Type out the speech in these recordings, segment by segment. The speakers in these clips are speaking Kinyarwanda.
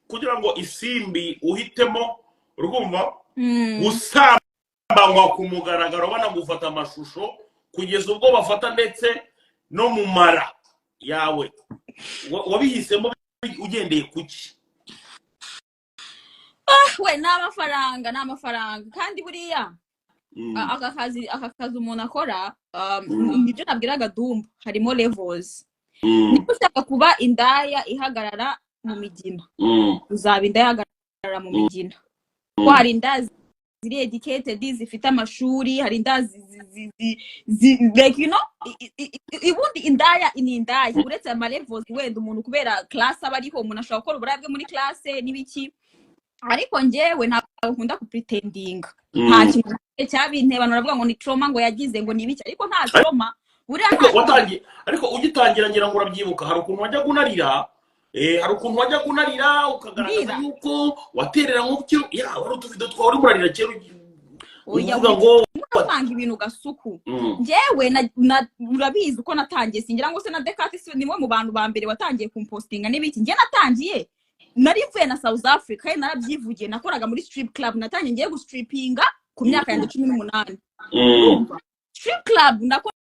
kugira ngo Isimbi uhitemo urumva usambangwa ku mugaragaro banagufata amashusho kugeza ubwo bafata ndetse no mu mara yawe wabihisemo ugendeye kuki? We n'amafaranga kandi buriya akakazi umuntu akora nibyo nabwiraga Dumba harimo levels. Niba ushaka kuba indaya ihagarara mu migina uzaba indaya ihagarara mu migina ko hari indazi ziri educated zifite amashuri, hari indazi like you know ibundi indaya ni indaya uretse ama levels wenda umuntu kubera class aba ariho umuntu ashobora gukora uburabwe muri class n'ibiki, ariko njyewe ntabwo nkunda kupretendinga nta kintu cyabinteba naravuga ngo ni trauma ngo yagize ngo nibiki, ariko nta trauma buriya watangiye. Ariko ugitangira ngira ngo urabyibuka hari ukuntu wajya gunarira ukagaragaza yuko waterera nk'uko wari utuvido twawe uri murarira kera uvuga ngo utanga ibintu gasuku. Njyewe urabizi uko natangiye singira ngo se na Dekati nimwe mu bantu ba mbere watangiye kumpostinga n'ibiki. Njye natangiye nari mvuye na South Africa narabyivugiye nakoraga muri strip club, natangiye ngiye gustripinga ku myaka ya 18. Strip club nakora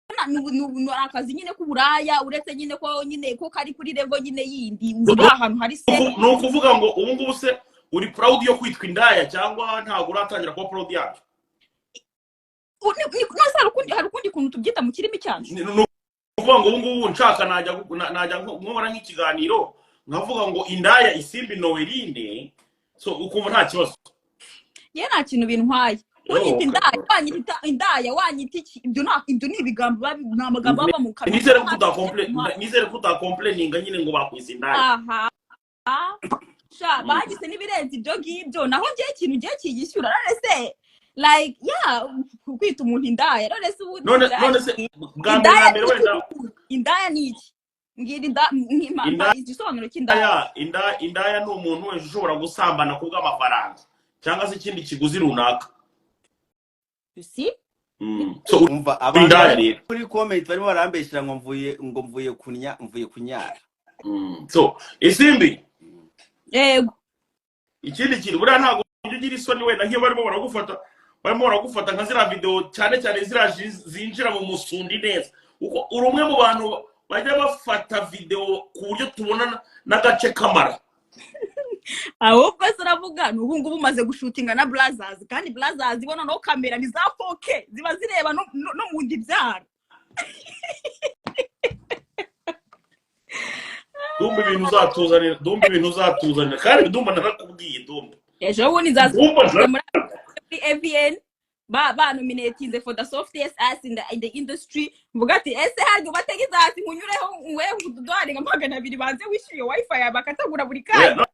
akazi nyine k'uburaya uretse nyine ko nyine ko kari kuri level nyine yindi uri ahantu hari se. No kuvuga ngo ubu ngubu se uri proud yo kwitwa indaya cyangwa ntago uratangira kuba proud yabyo? Hari ukundi kuntu tubyita mu kirimi cyacu. No kuvuga ngo ubu ngubu nshaka najya nkora nk'ikiganiro nkavuga ngo indaya Isimbi Noeline, so ukumva nta kibazo. Ye nta kintu bintwaye. Unyita indaya wanyita iki? Ibyo ni ibigambo n'amagambo aba mu kanwa. Nizere ko utakomplaininga nyine ngo bakwise indaya. Bagize n'ibirenze ibyo ngibyo naho ngiye ikintu ngiye kigishyura rese like kwita umuntu indaya rese ubu none se bwa mbere wenda indaya ni iki? Ngira igisobanuro cy'indaya. Indaya ni umuntu wese ushobora gusambana kubw'amafaranga cyangwa se ikindi kiguzi runaka. Si so umva abantu kuri comment barimo barambeshira ngo mvuye kunyara. So Isimbi yego ikindi kintu buriya ntago ugira isoni wenda nk'iyo barimo baragufata nka zira video cyane zira zinjira mu musundi neza uko uri umwe mu bantu bajya bafata video ku buryo tubona n'agace kamara. Ahubwo se uravuga n'ubu ngubu umaze gushutinga na Blazers kandi Blazers ibona no kamera ni za 4K ziba zireba no mu ndibyara. Dumba ibintu uzatuzanira kandi Dumba narakubwiye Dumba ejo bundi nzazumva muri AVN ba nominated for the softest ass in the industry. Mvuga ati ese haryo bategeza ati nkunyureho wewe ududwari nka 200 banze wishyuye wifi bakatagura buri kanya.